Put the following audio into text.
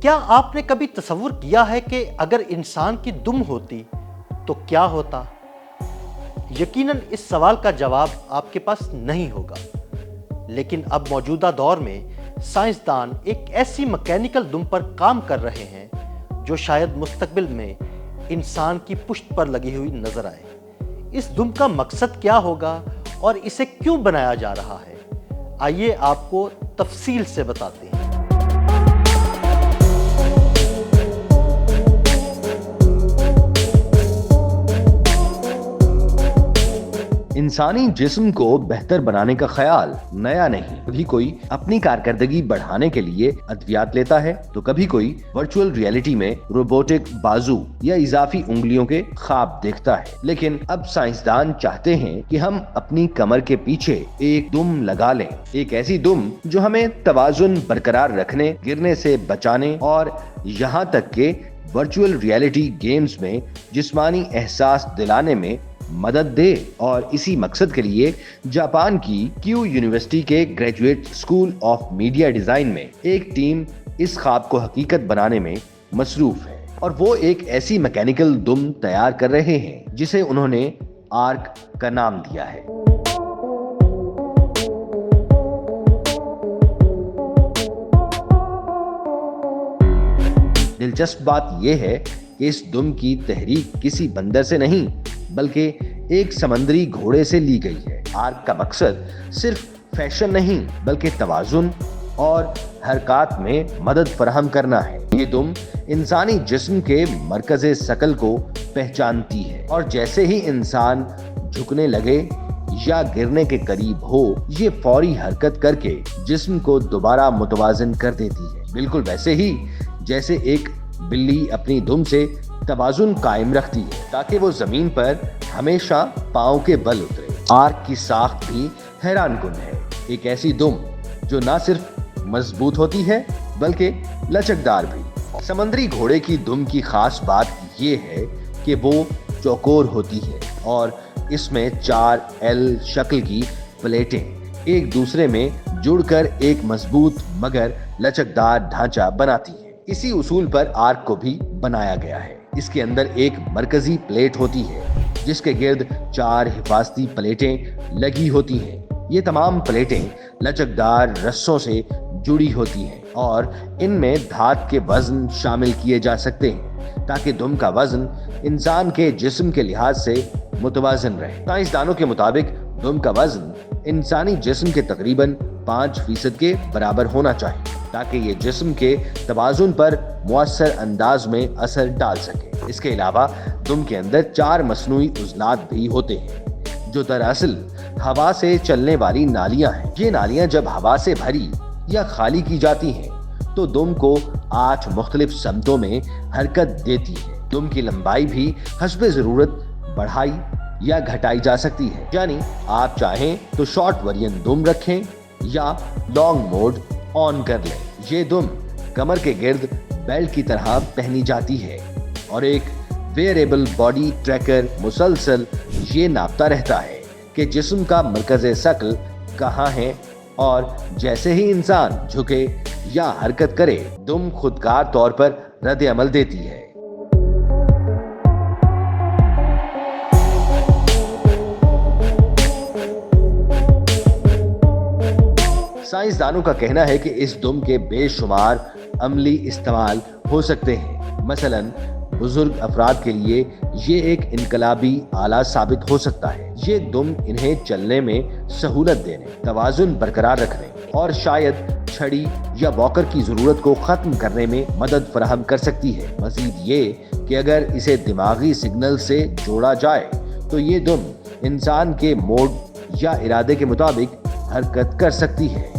کیا آپ نے کبھی تصور کیا ہے کہ اگر انسان کی دم ہوتی تو کیا ہوتا؟ یقیناً اس سوال کا جواب آپ کے پاس نہیں ہوگا، لیکن اب موجودہ دور میں سائنسدان ایک ایسی مکینیکل دم پر کام کر رہے ہیں جو شاید مستقبل میں انسان کی پشت پر لگی ہوئی نظر آئے۔ اس دم کا مقصد کیا ہوگا اور اسے کیوں بنایا جا رہا ہے؟ آئیے آپ کو تفصیل سے بتاتے ہیں۔ انسانی جسم کو بہتر بنانے کا خیال نیا نہیں۔ کبھی کوئی اپنی کارکردگی بڑھانے کے لیے ادویات لیتا ہے تو کبھی کوئی ورچوئل ریئلٹی میں روبوٹک بازو یا اضافی انگلیوں کے خواب دیکھتا ہے۔ لیکن اب سائنسدان چاہتے ہیں کہ ہم اپنی کمر کے پیچھے ایک دم لگا لیں، ایک ایسی دم جو ہمیں توازن برقرار رکھنے، گرنے سے بچانے اور یہاں تک کہ ورچوئل ریئلٹی گیمز میں جسمانی احساس دلانے میں مدد دے۔ اور اسی مقصد کے لیے جاپان کی کیو یونیورسٹی کے graduate school of media design میں ایک ٹیم اس خواب کو حقیقت بنانے میں مصروف ہے، اور وہ ایک ایسی میکینیکل دم تیار کر رہے ہیں جسے انہوں نے آرک کا نام دیا ہے۔ دلچسپ بات یہ ہے کہ اس دم کی تحریک کسی بندر سے نہیں بلکہ ایک سمندری گھوڑے سے لی گئی ہے۔ آرک کا مقصد صرف فیشن نہیں بلکہ توازن اور حرکات میں مدد فراہم کرنا ہے۔ یہ دم انسانی جسم کے مرکز ثقل کو پہچانتی ہے، اور جیسے ہی انسان جھکنے لگے یا گرنے کے قریب ہو، یہ فوری حرکت کر کے جسم کو دوبارہ متوازن کر دیتی ہے، بالکل ویسے ہی جیسے ایک بلی اپنی دم سے توازن قائم رکھتی ہے تاکہ وہ زمین پر ہمیشہ پاؤں کے بل اترے۔ آرک کی ساخت بھی حیران کن ہے، ایک ایسی دم جو نہ صرف مضبوط ہوتی ہے بلکہ لچکدار بھی۔ سمندری گھوڑے کی دم کی خاص بات یہ ہے کہ وہ چوکور ہوتی ہے اور اس میں 4 ایل شکل کی پلیٹیں ایک دوسرے میں جڑ کر ایک مضبوط مگر لچکدار ڈھانچہ بناتی ہیں۔ اسی اصول پر آرک کو بھی بنایا گیا ہے۔ اس کے اندر ایک مرکزی پلیٹ ہوتی ہے جس کے گرد 4 حفاظتی پلیٹیں لگی ہوتی ہیں۔ یہ تمام پلیٹیں لچکدار رسوں سے جڑی ہوتی ہیں اور ان میں دھات کے وزن شامل کیے جا سکتے ہیں تاکہ دم کا وزن انسان کے جسم کے لحاظ سے متوازن رہے۔ سائنسدانوں کے مطابق دم کا وزن انسانی جسم کے تقریباً 5% کے برابر ہونا چاہیے تاکہ یہ جسم کے توازن پر مؤثر انداز میں اثر ڈال سکے۔ اس کے علاوہ دم کے اندر 4 مصنوعی عضلات بھی ہوتے ہیں جو دراصل ہوا سے چلنے والی نالیاں ہیں۔ یہ نالیاں جب ہوا سے بھری یا خالی کی جاتی ہیں تو دم کو 8 مختلف سمتوں میں حرکت دیتی ہے۔ دم کی لمبائی بھی حسب ضرورت بڑھائی یا گھٹائی جا سکتی ہے، یعنی آپ چاہیں تو شارٹ ورژن دم رکھیں یا لانگ موڈ آن کر لیں۔ یہ دم کمر کے گرد بیلٹ کی طرح پہنی جاتی ہے اور ایک ویئریبل باڈی ٹریکر مسلسل یہ ناپتا رہتا ہے کہ جسم کا مرکز ثقل کہاں ہے، اور جیسے ہی انسان جھکے یا حرکت کرے دم خودکار طور پر رد عمل دیتی ہے۔ سائنسدانوں کا کہنا ہے کہ اس دم کے بے شمار عملی استعمال ہو سکتے ہیں۔ مثلاً بزرگ افراد کے لیے یہ ایک انقلابی آلہ ثابت ہو سکتا ہے۔ یہ دم انہیں چلنے میں سہولت دینے، توازن برقرار رکھنے اور شاید چھڑی یا واکر کی ضرورت کو ختم کرنے میں مدد فراہم کر سکتی ہے۔ مزید یہ کہ اگر اسے دماغی سگنل سے جوڑا جائے تو یہ دم انسان کے موڈ یا ارادے کے مطابق حرکت کر سکتی ہے۔